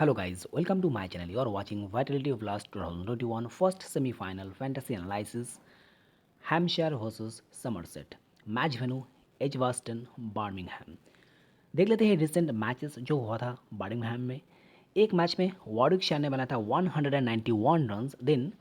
Hello guys, welcome to my channel. You are watching Vitality of Last 2021 first semi-final fantasy analysis Hampshire versus Somerset. Match venue Edgbaston Birmingham. देख लेते हैं recent matches जो हुआ था Birmingham में। एक match में वॉर्विकशायर ने बनाया था 191 रन्स, देन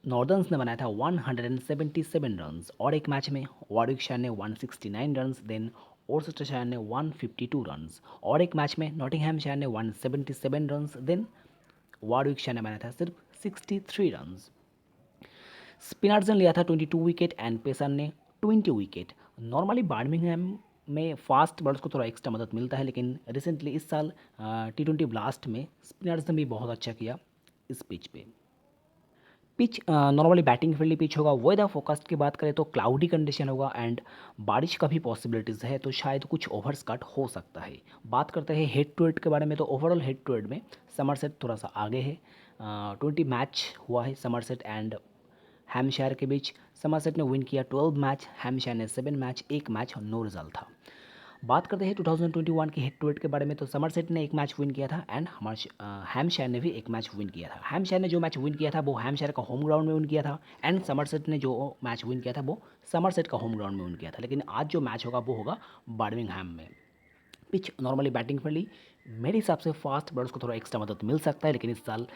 नॉर्दर्न्स ने बनाया था 177 रन्स, और एक मैच में वॉर्विकशायर ने 169 रन्स, देन ओर्सेस्टरशायर ने 152 रन्स, और एक मैच में नॉटिंघैमशायर ने 177 रन्स, देन वॉर्विकशायर ने बनाया था सिर्फ 63 रन्स। स्पिनर्स ने लिया था 22 विकेट एंड पेसर ने 20 विकेट। नॉर्मली बर्मिंघम में फास्ट बॉलर्स को थोड़ा एक्स्ट्रा मदद मिलता है, लेकिन रिसेंटली इस साल T20 ब्लास्ट में स्पिनर्स ने भी बहुत अच्छा किया इस पिच पे। Pitch normally batting friendly pitch होगा। वेदर फोरकास्ट की बात करें तो क्लाउडी कंडीशन होगा एंड बारिश का भी पॉसिबिलिटीज़ है, तो शायद कुछ ओवर्स कट हो सकता है। बात करते हैं हेड टू हेड के बारे में, तो ओवरऑल हेड टू हेड में समरसेट थोड़ा सा आगे है। 20 मैच हुआ है समरसेट एंड हैम्पशायर के बीच। समरसेट ने विन किया 12 मैच, हैम्पशायर ने 7 मैच, एक मैच नो रिजल्ट था। बात करते हैं 2021 के हेड टू हेड के बारे में, तो समरसेट ने एक मैच विन किया था एंड हैम्पशायर ने भी एक मैच विन किया था। हैम्पशायर ने जो मैच विन किया था वो हैम्पशायर का होम ग्राउंड में विन किया था, एंड समरसेट ने जो मैच विन किया था वो समरसेट का होम ग्राउंड में विन किया था। लेकिन आज जो मैच होगा वो होगा बर्मिंघम में। पिच नॉर्मली बैटिंग फ्रेंडली, मेरे हिसाब से फास्ट बॉलर्स को थोड़ा एक्स्ट्रा मदद मिल सकता है, लेकिन इस साल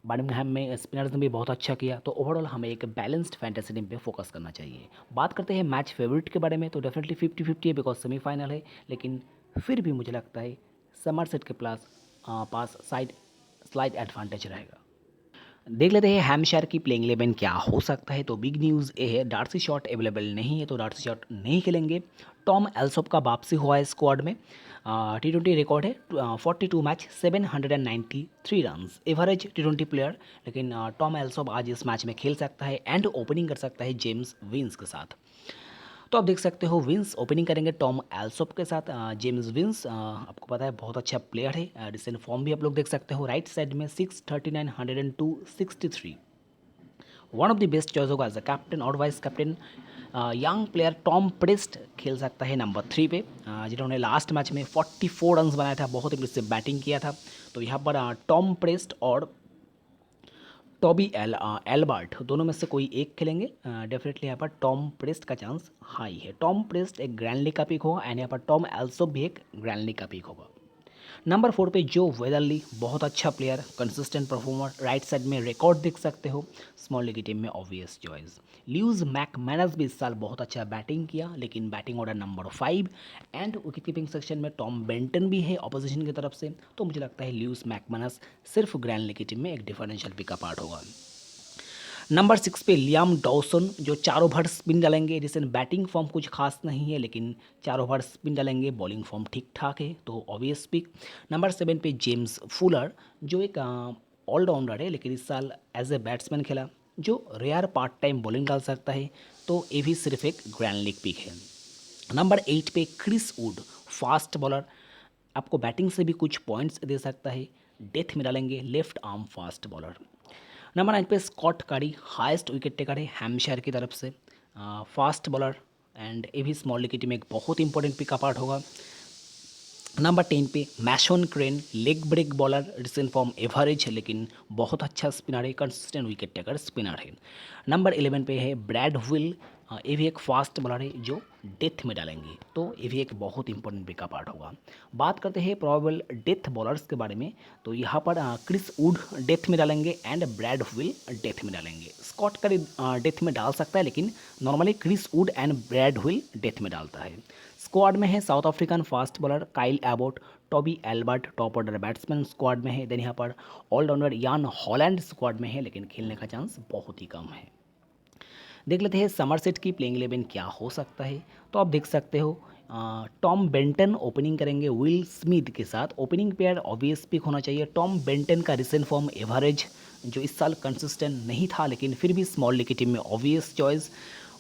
बर्मिंघम में स्पिनर्स ने भी बहुत अच्छा किया, तो ओवरऑल हमें एक बैलेंस्ड फैंटेसी टीम पे फोकस करना चाहिए। बात करते हैं मैच फेवरेट के बारे में, तो डेफिनेटली 50-50 है बिकॉज सेमीफाइनल है, लेकिन फिर भी मुझे लगता है समरसेट के पास स्लाइड एडवांटेज रहेगा। देख लेते हैं हैम्पशायर की प्लेइंग 11 क्या हो सकता है। तो बिग न्यूज़ ये है, डार्सी शॉट अवेलेबल नहीं है, तो डार्सी शॉट नहीं खेलेंगे। टॉम एल्सोप का वापसी हुआ है स्क्वाड में। T20 रिकॉर्ड है 42 match 793 runs, average T20 player, लेकिन टॉम एल्सोप आज इस मैच में खेल सकता है एंड ओपनिंग कर सकता है जेम्स विंस के साथ। तो आप देख सकते हो विंस ओपनिंग करेंगे टॉम एल्सोप के साथ। जेम्स विंस आपको पता है बहुत अच्छा प्लेयर है। रिसेंट फॉर्म भी आप लोग देख सकते हो। राइट साइड में 639, 102, 63, one of the best choice होगा एज अ कैप्टन और vice captain. Young player Tom Prest खेल सकता है नंबर 3 पे, जिन्होंने लास्ट मैच में 44 रन्स बनाया था, बहुत एग्रेसिव बैटिंग किया था। तो यहाँ पर टॉम प्रेस्ट और टॉबी एल्बर्ट दोनों में से कोई एक खेलेंगे। डेफिनेटली यहाँ पर टॉम प्रेस्ट का चांस हाई है। टॉम प्रेस्ट एक ग्रैंड लीग का पिक होगा एंड यहाँ पर टॉम एल्सो भी एक ग्रैंड लीग का पिक होगा। नंबर 4 पे जो वेदरली, बहुत अच्छा player, consistent performer, right side में रिकॉर्ड देख सकते हो, स्मॉल लीग की टीम में ऑब्वियस चॉइस। ल्यूज मैकमैनस भी इस साल बहुत अच्छा बैटिंग किया, लेकिन batting order number 5 and wicket keeping section में टॉम बेंटन भी है ऑपोजिशन की तरफ से, तो मुझे लगता है ल्यूज मैकमैनस सिर्फ ग्रैंड लीग की टीम में एक डिफरेंशियल पिक का पार्ट होगा। नंबर 6 पे लियाम डॉसन, जो 4 ओवर स्पिन डालेंगे। रिसेंट बैटिंग फॉर्म कुछ खास नहीं है, लेकिन 4 ओवर स्पिन डालेंगे, बॉलिंग फॉर्म ठीक ठाक है, तो ऑब्वियस पिक। नंबर 7 पे जेम्स फुलर, जो एक ऑलराउंडर है, लेकिन इस साल एज ए बैट्समैन खेला, जो रेयर पार्ट टाइम बॉलिंग डाल सकता है, तो ये भी सिर्फ एक ग्रैंड लीग पिक है। नंबर 8 पे क्रिस वुड, फास्ट बॉलर, आपको बैटिंग से भी कुछ पॉइंट्स दे सकता है, डेथ में डालेंगे, left arm fast bowler. Number 9 पे स्कॉट कारी, हाईएस्ट विकेट टेकर है हैम्पशायर की तरफ से, फास्ट बॉलर एंड ए भी स्मॉल लीग की टीम में एक बहुत इंपॉर्टेंट पिक का पार्ट होगा। नंबर 10 पे Mason Crane, leg break bowler, recent form average है, लेकिन बहुत अच्छा स्पिनर है, कंसिस्टेंट विकेट टेकर स्पिनर है। नंबर 11 पे है ब्रैड विल, ये भी एक फास्ट बॉलर है जो डेथ में डालेंगे, तो ये भी एक बहुत इंपॉर्टेंट पिक का पार्ट होगा। बात करते हैं प्रोबेबल डेथ बॉलर्स के बारे में, तो यहाँ पर क्रिस वुड डेथ में डालेंगे एंड ब्रैड विल डेथ में डालेंगे। स्कॉट करी डेथ में डाल सकता है, लेकिन normally Chris Wood and Brad Wheal death में डालता है। स्क्वाड में है South African fast bowler Kyle Abbott, Toby Albert top order batsman squad में है, देन यहाँ पर ऑलराउंडर यान हॉलैंड स्क्वाड में है, लेकिन खेलने का चांस बहुत ही कम है। देख लेते हैं समरसेट की प्लेइंग 11 क्या हो सकता है। तो आप देख सकते हो टॉम बेंटन ओपनिंग करेंगे विल स्मिथ के साथ। ओपनिंग पेयर ऑब्वियस पिक होना चाहिए। टॉम बेंटन का रिसेंट फॉर्म एवरेज, जो इस साल कंसिस्टेंट नहीं था, लेकिन फिर भी स्मॉल लीग की टीम में ऑब्वियस चॉइस।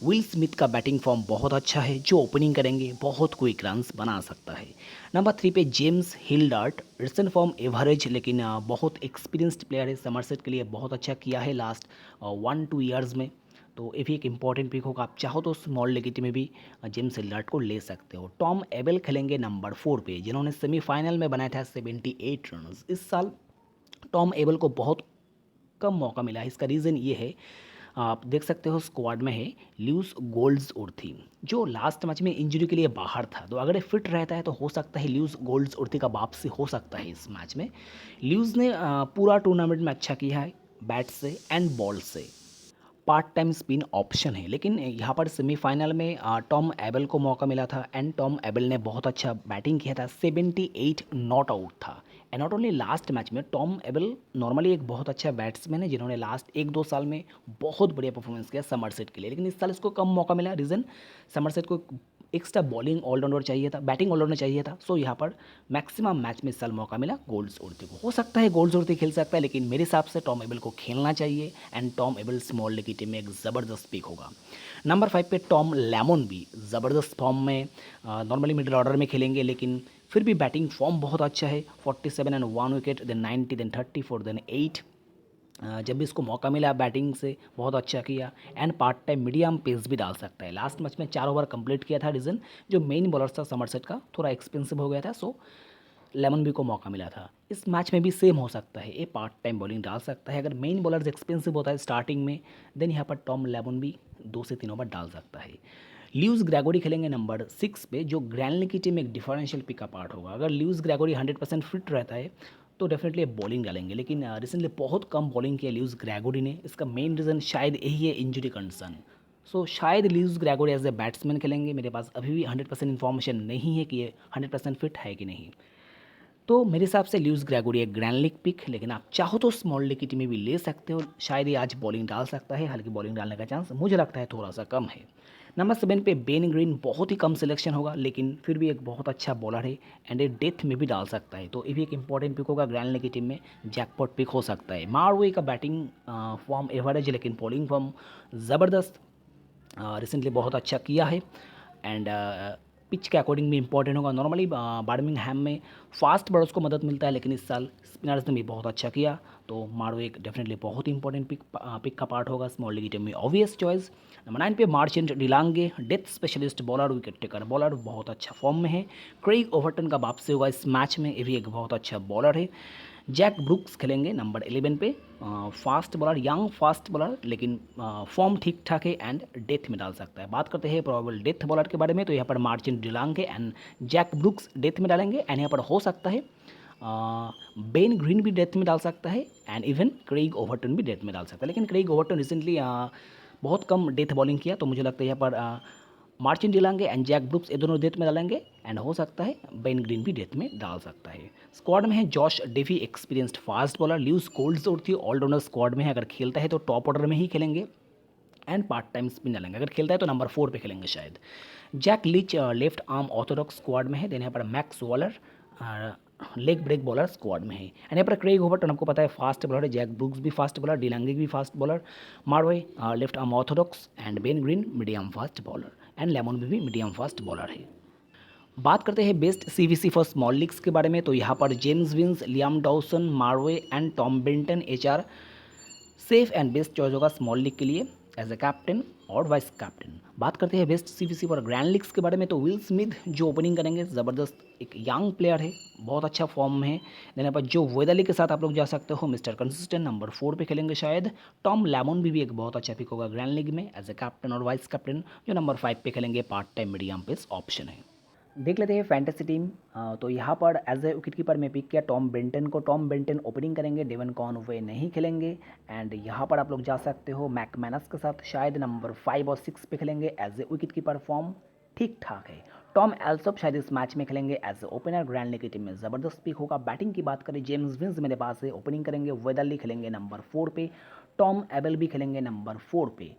विल स्मिथ का बैटिंग फॉर्म बहुत अच्छा है, जो ओपनिंग करेंगे बहुत क्विक रन्स बना सकता है। नंबर 3 पे जेम्स हिल्डार्ट, रिसेंट फॉर्म एवरेज, लेकिन बहुत एक्सपीरियंस्ड प्लेयर है, समरसेट के लिए बहुत अच्छा किया है लास्ट 1-2 ईयर्स में, तो ये भी एक इंपॉर्टेंट पिक होगा। आप चाहो तो स्मॉल लीग की टीम में भी जेम्स हिल्डार्ट को ले सकते हो। टॉम एबल खेलेंगे नंबर 4 पे, जिन्होंने सेमीफाइनल में बनाया था 78 रन। इस साल टॉम एबल को बहुत कम मौका मिला है। इसका रीज़न ये है, आप देख सकते हो स्क्वाड में है ल्यूस गोल्ड्स उर्थी, जो लास्ट मैच में इंजरी के लिए बाहर था। तो अगर ये फिट रहता है तो हो सकता है ल्यूस गोल्ड्स उर्थी का वापसी हो सकता है इस मैच में। ल्यूस ने पूरा टूर्नामेंट में अच्छा किया है बैट से एंड बॉल से। पार्ट टाइम स्पिन ऑप्शन है, लेकिन यहाँ पर सेमीफाइनल में टॉम एबल को मौका मिला था एंड टॉम एबल ने बहुत अच्छा बैटिंग किया था। 78 नॉट आउट था। And not only last match में, टॉम एबल नॉर्मली एक बहुत अच्छा बैट्समैन है जिन्होंने लास्ट 1-2 साल में बहुत बढ़िया परफॉर्मेंस किया समरसेट के लिए, लेकिन इस साल इसको कम मौका मिला। रीज़न, समरसेट को एक्स्ट्रा बॉलिंग ऑलराउंडर चाहिए था, बैटिंग ऑलराउंडर चाहिए था। सो यहाँ पर मैक्सिमम मैच में इस साल मौका मिला गोल्ड्स उर्थी को। हो सकता है गोल्ड्स उर्थी खेल सकता है, लेकिन मेरे हिसाब से टॉम एबल को खेलना चाहिए and Tom able small league की टीम में एक ज़बरदस्त पिक होगा। नंबर 5 पे टॉम लेमन भी ज़बरदस्त फॉर्म में, नॉर्मली मिडिल ऑर्डर में खेलेंगे, लेकिन फिर भी बैटिंग फॉर्म बहुत अच्छा है। 47 and 1 wicket, then 90, then 34, then 8। जब भी इसको मौका मिला बैटिंग से बहुत अच्छा किया and part time medium pace भी डाल सकता है। लास्ट मैच में 4 ओवर कंप्लीट किया था। रीज़न, जो मेन बॉलर था समरसेट का थोड़ा एक्सपेंसिव हो गया था, सो लेमन बी को मौका मिला था। इस मैच में भी सेम हो सकता है, ये पार्ट टाइम बॉलिंग डाल सकता है। अगर मेन बॉलर्स एक्सपेंसिव होता है स्टार्टिंग में, देन यहाँ पर टॉम लेमन भी 2 से 3 ओवर डाल सकता है। ल्यूस ग्रेगोरी खेलेंगे नंबर 6 पे, जो ग्रैंड लीग की टीम में एक डिफरेंशियल पिक का पार्ट होगा। अगर ल्यूस ग्रेगोरी 100% फिट रहता है तो डेफिनेटली बॉलिंग डालेंगे, लेकिन रिसेंटली बहुत कम बॉलिंग किया ल्यूस ग्रेगोरी ने। इसका मेन रीज़न शायद यही है, इंजरी कंसर्न। सो शायद Lewis Gregory as a batsman खेलेंगे। मेरे पास अभी भी 100% इन्फॉर्मेशन नहीं है कि ये 100% फिट है कि नहीं। तो मेरे हिसाब से ल्यूस ग्रेगोरी एक ग्रैंड लीग पिक, लेकिन आप चाहो तो स्मॉल लीग की टीम में भी ले सकते हो। शायद ये आज बॉलिंग डाल सकता है, हल्की बॉलिंग डालने का चांस मुझे लगता है थोड़ा सा कम है। नंबर 7 पे बेन ग्रीन, बहुत ही कम सिलेक्शन होगा, लेकिन फिर भी एक बहुत अच्छा बॉलर है एंड ये डेथ में भी डाल सकता है। तो ये भी एक इंपॉर्टेंट पिक होगा ग्रैंड लीग की टीम में, जैकपॉट पिक हो सकता है। मारवे का बैटिंग फॉर्म एवरेज है, लेकिन बॉलिंग फॉर्म ज़बरदस्त, रिसेंटली बहुत अच्छा किया है एंड पिच के अकॉर्डिंग भी इंपॉर्टेंट होगा। नॉर्मली बर्मिंघम में फास्ट बॉलर्स को मदद मिलता है, लेकिन इस साल स्पिनर्स ने भी बहुत अच्छा किया। तो मारो एक डेफिनेटली बहुत ही इंपॉर्टेंट पिक का पार्ट होगा स्मॉल लीग टीम में, ऑब्वियस चॉइस। नंबर 9 पे Marchant de Lange, death specialist bowler, wicket taker bowler, बहुत अच्छा फॉर्म में है। क्रेग ओवर्टन का वापसी होगा इस मैच में, ये भी एक बहुत अच्छा बॉलर है। जैक ब्रुक्स खेलेंगे नंबर 11 पे, fast bowler, young fast bowler, लेकिन फॉर्म ठीक ठाक है एंड डेथ में डाल सकता है। बात करते हैं प्रोबेबल डेथ बॉलर के बारे में, तो यहाँ पर Marchant de Lange and Jack Brooks death में डालेंगे एंड यहाँ पर हो सकता है बेन ग्रीन भी डेथ में डाल सकता है एंड इवन क्रेग ओवर्टन भी डेथ में डाल सकता है। लेकिन क्रेग ओवर्टन रिसेंटली बहुत कम डेथ बॉलिंग किया, तो मुझे लगता है यहाँ पर Marchant de Lange and Jack brooks ये दोनों डेथ में डालेंगे एंड हो सकता है बेन ग्रीन भी डेथ में डाल सकता है। स्क्वाड में है Josh Davey, experienced fast bowler, ल्यूस कोल्ड्स और थी ऑलराउंडर स्क्वाड में है। अगर खेलता है तो टॉप ऑर्डर में ही खेलेंगे एंड पार्ट टाइम स्पिन डालेंगे। अगर खेलता है तो नंबर 4 पे खेलेंगे शायद। Jack Leach left arm orthodox squad में है। देन यहाँ पर Max Waller leg break bowler squad में है एंड यहाँ पर क्रेग ओवर्टन आपको पता है फास्ट बॉलर है, जैक ब्रुक्स भी फास्ट बॉलर, डिलांगे भी fast bowler, Marve left arm Orthodox and Ben green medium fast bowler and lemon भी मीडियम फास्ट बॉलर है। बात करते हैं best CVC for small leagues के बारे में, तो यहाँ पर James Vince, Liam Dawson, Marve and Tom Benton HR safe and best choice होगा स्मॉल लीग के लिए एज ए कैप्टन और वाइस कैप्टन। बात करते हैं best CVC for grand leagues के बारे में, तो विल स्मिथ जो ओपनिंग करेंगे, ज़बरदस्त एक यंग प्लेयर है, बहुत अच्छा फॉर्म में है। देन यहाँ पर जो वेदरली के साथ आप लोग जा सकते हो, मिस्टर कंसिस्टेंट नंबर 4 पे खेलेंगे शायद। टॉम लेमन भी एक बहुत अच्छा पिक होगा ग्रैंड लीग में एज ए कैप्टन और वाइस कैप्टन, जो नंबर 5 पे खेलेंगे, part time medium pace option है। देख लेते हैं फैंटेसी टीम। तो यहाँ पर एज ए विकेट कीपर में पिक किया टॉम बेंटन को। टॉम बेंटन ओपनिंग करेंगे, डेवन कॉनवे नहीं खेलेंगे एंड यहाँ पर आप लोग जा सकते हो मैकमैनस के साथ, शायद नंबर 5 और 6 पे खेलेंगे as a wicket keeper, form ठीक ठाक है। टॉम एल्सोप शायद इस मैच में खेलेंगे as a opener, grand league की टीम में ज़बरदस्त पिक होगा। बैटिंग की बात करें, जेम्स विंस मेरे पास है, ओपनिंग करेंगे, वेदरली खेलेंगे नंबर 4 पे, टॉम एबल भी खेलेंगे नंबर 4 पे।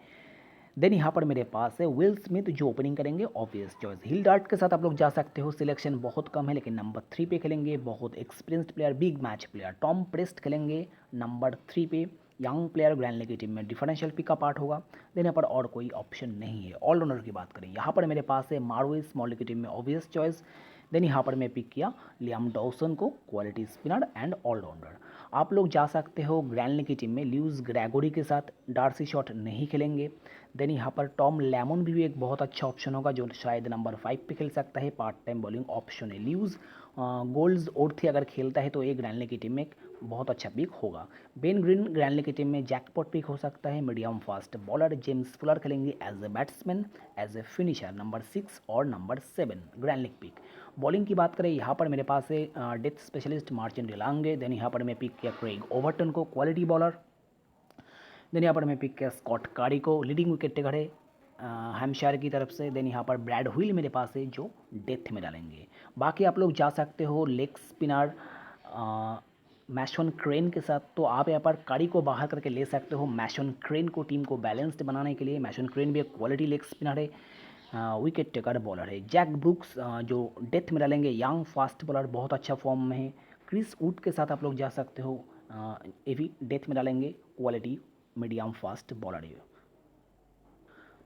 देन यहाँ पर मेरे पास है विल स्मिथ जो ओपनिंग करेंगे, ऑब्वियस चॉइस। हिल डार्ट के साथ आप लोग जा सकते हो, सिलेक्शन बहुत कम है, लेकिन नंबर 3 पे खेलेंगे, बहुत experienced player, big match player, Tom Prest खेलेंगे नंबर 3 पे, यंग प्लेयर, ग्रैंड लीग की टीम में डिफरेंशियल पिक का पार्ट होगा। देन यहाँ पर और कोई ऑप्शन नहीं है। ऑलराउंडर की बात करें, यहाँ पर मेरे पास है मारवे स्मॉल लीग की टीम में, ऑब्वियस चॉइस। देन यहाँ पर मैं पिक किया लियाम डॉसन को, क्वालिटी स्पिनर एंड ऑलराउंडर। आप लोग जा सकते हो ग्रैंड लीग की टीम में ल्यूस ग्रेगोरी के साथ, डार्सी शॉट नहीं खेलेंगे। देन यहाँ पर टॉम लेमन भी एक बहुत अच्छा ऑप्शन होगा जो शायद नंबर 5 पे खेल सकता है, पार्ट टाइम बॉलिंग ऑप्शन है। ल्यूज गोल्ड्स ओर्थी अगर खेलता है तो एक ग्रैंडली की टीम में एक बहुत अच्छा पिक होगा। बेन ग्रीन ग्रैंडली की टीम में जैकपॉट पिक हो सकता है। Medium fast bowler James Fuller खेलेंगे as a batsman, as a finisher, number 6 और नंबर 7 ग्रैंडली पिक। बॉलिंग की बात करें यहाँ पर मेरे पास है डेथ स्पेशलिस्ट मार्टिन डिलांगे। देन यहाँ पर मैं पिक किया क्रेग ओवर्टन को, क्वालिटी बॉलर। देन यहाँ पर मैं पिक किया स्कॉट कारी को, लीडिंग विकेट टेकर है हैम्पशायर की तरफ से। देन यहाँ पर ब्रैड हुइल मेरे पास है जो डेथ में डालेंगे। बाकी आप लोग जा सकते हो लेग स्पिनर मैशन क्रेन के साथ, तो आप यहाँ पर कारी को बाहर करके ले सकते हो मैशन क्रेन को टीम को बैलेंस्ड बनाने के लिए। मैशन क्रेन भी एक क्वालिटी लेग स्पिनर है, विकेट टेकर बॉलर है। जैक ब्रुक्स जो डेथ में डालेंगे, यंग फास्ट बॉलर बहुत अच्छा फॉर्म में है। क्रिस वुड के साथ आप लोग जा सकते हो, ये भी डेथ में डालेंगे, क्वालिटी मीडियम फास्ट बॉलर है।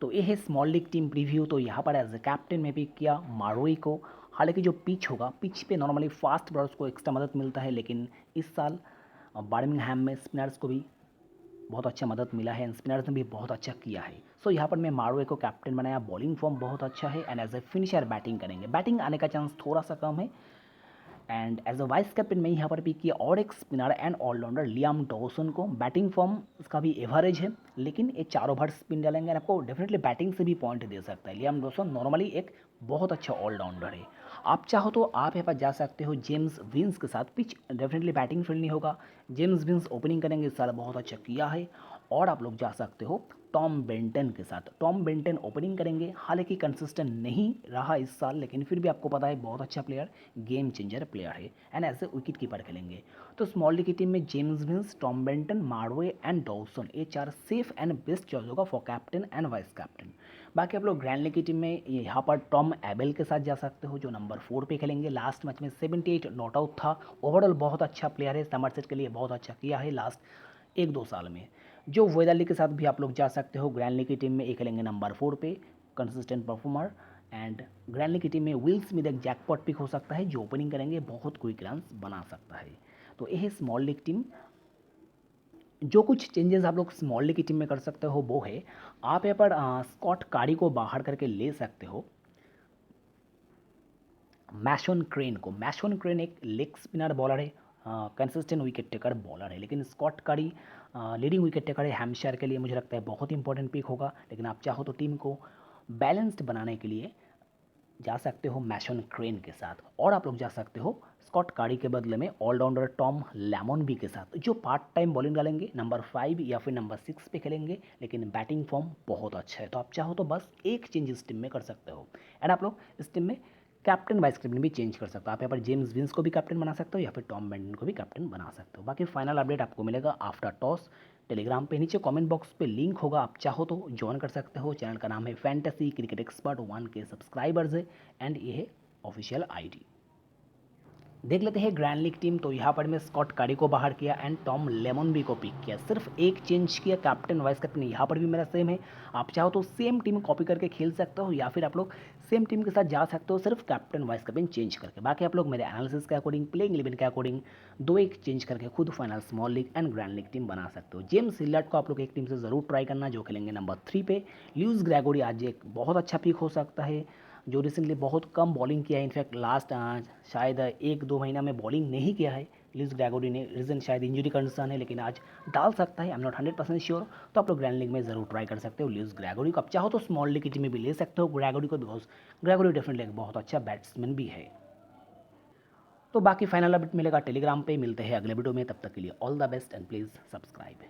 तो ये है स्मॉल लीग टीम प्रीव्यू। तो यहाँ पर एज ए कैप्टन में पिक किया मारोई को। हालांकि जो पिच होगा, पिच पे नॉर्मली फास्ट बॉलर्स को एक्स्ट्रा मदद मिलता है, लेकिन इस साल बर्मिंघम में स्पिनर्स को भी बहुत अच्छा मदद मिला है एंड स्पिनर्स ने भी बहुत अच्छा किया है। सो यहाँ पर मैं मारोए को कैप्टन बनाया। बॉलिंग फॉर्म बहुत अच्छा है and as a finisher batting करेंगे, बैटिंग आने का चांस थोड़ा सा कम है। And as a vice captain मैं यहाँ पर पिक किया और एक spinner and allrounder Liam Dawson को। बैटिंग फॉर्म इसका भी एवरेज है, लेकिन ये 4 ओवर स्पिन डालेंगे एंड आपको डेफिनेटली बैटिंग से भी पॉइंट दे सकता है। लियाम डॉसन नॉर्मली एक बहुत अच्छा ऑलराउंडर है। आप चाहो तो आप यहाँ पर जा सकते हो जेम्स विंस के साथ। पिच डेफिनेटली बैटिंग फ्रेंडली होगा। जेम्स विंस ओपनिंग करेंगे, इस साल बहुत अच्छा किया है। और आप लोग जा सकते हो टॉम बेंटन के साथ। टॉम बेंटन ओपनिंग करेंगे, हालांकि कंसिस्टेंट नहीं रहा इस साल, लेकिन फिर भी आपको पता है बहुत अच्छा प्लेयर, गेम चेंजर प्लेयर है and as a wicket keeper खेलेंगे। तो स्मॉल लीग की टीम में जेम्स विंस, टॉम बेंटन, मार्वे एंड डॉसन, ये 4 सेफ एंड बेस्ट चॉइस होगा for captain and vice captain. बाकी आप लोग ग्रैंड लीग की टीम में यहाँ पर टॉम एबेल के साथ जा सकते हो जो नंबर 4 पे खेलेंगे। लास्ट मैच में 78 नॉट आउट था। ओवरऑल बहुत अच्छा प्लेयर है, समरसेट के लिए बहुत अच्छा किया है लास्ट 1-2 साल में। जो वेदरली के साथ भी आप लोग जा सकते हो। ग्रैंड लीग की टीम में एक खेलेंगे नंबर 4 पे, consistent performer. And grand league की टीम में विल स्मिथ एक जैकपॉट पिक हो सकता है जो ओपनिंग करेंगे, बहुत क्विक रन्स बना सकता है। तो ये है स्मॉल लीग टीम। जो कुछ चेंजेस आप लोग स्मॉल लीग की टीम में कर सकते हो वो है, आप यहाँ पर स्कॉट कारी को बाहर करके ले सकते हो मैशन क्रेन को। मैशन क्रेन एक लेग स्पिनर बॉलर है, कंसिस्टेंट विकेट टेकर बॉलर है, लेकिन स्कॉट कारी लीडिंग विकेट टेकर है हैम्पशायर के लिए। मुझे लगता है बहुत इंपॉर्टेंट पिक होगा, लेकिन आप चाहो तो टीम को बैलेंस्ड बनाने के लिए जा सकते हो मैशन क्रेन के साथ। और आप लोग जा सकते हो स्कॉट कारी के बदले में ऑलराउंडर टॉम लेमनबी के साथ, जो पार्ट टाइम बॉलिंग डालेंगे, नंबर 5 या फिर नंबर 6 पे खेलेंगे, लेकिन बैटिंग फॉर्म बहुत अच्छा है। तो आप चाहो तो बस एक चेंज इस टीम में कर सकते हो एंड आप लोग इस टीम में कैप्टन वाइस कैप्टन भी चेंज कर सकते हो। आप यहाँ पर जेम्स विंस को भी कैप्टन बना सकते हो या फिर टॉम बेंटन को भी कैप्टन बना सकते हो। बाकी फाइनल अपडेट आपको मिलेगा आफ्टर टॉस टेलीग्राम पे। नीचे कमेंट बॉक्स पे लिंक होगा, आप चाहो तो ज्वाइन कर सकते हो। चैनल का नाम है fantasy cricket expert, 1K subscribers है एंड ये है ऑफिशियल आईडी। देख लेते हैं ग्रैंड लीग टीम। तो यहाँ पर मैं स्कॉट कारी को बाहर किया एंड टॉम लेमनबी को पिक किया, सिर्फ एक चेंज किया, कैप्टन वाइस कैप्टन यहाँ पर भी मेरा सेम है। आप चाहो तो सेम टीम कॉपी करके खेल सकते हो या फिर आप लोग सेम टीम के साथ जा सकते हो, सिर्फ कैप्टन वाइस कैप्टन चेंज करके। बाकी आप लोग मेरे एनालिसिस के अकॉर्डिंग, प्लेइंग 11 के अकॉर्डिंग 2-1 चेंज करके खुद final small league and grand league team बना सकते हो। जेम्स हिलर्ट को आप लोग एक टीम से ज़रूर ट्राई करना, जो खेलेंगे नंबर 3 पे। ल्यूज ग्रेगोरी आज एक बहुत अच्छा पिक हो सकता है, जो रिसेंटली बहुत कम बॉलिंग किया है। इनफैक्ट लास्ट शायद 1-2 महीना में बॉलिंग नहीं किया है लिज ग्रेगोरी ने, रीज़न शायद इंजरी कंडीशन है, लेकिन आज डाल सकता है, आई एम नॉट 100% श्योर। तो आप लोग ग्रैंड लीग में ज़रूर ट्राई कर सकते हो लिज ग्रेगोरी को। आप चाहो तो स्मॉल लीग की टीम में भी ले सकते हो ग्रेगोरी को, बिकॉज ग्रेगोरी डेफिनेटली एक बहुत अच्छा बैट्समैन भी है। तो बाकी फाइनल अपडेट मिलेगा टेलीग्राम पे। मिलते हैं अगले वीडियो में, तब तक के लिए all the best and please subscribe.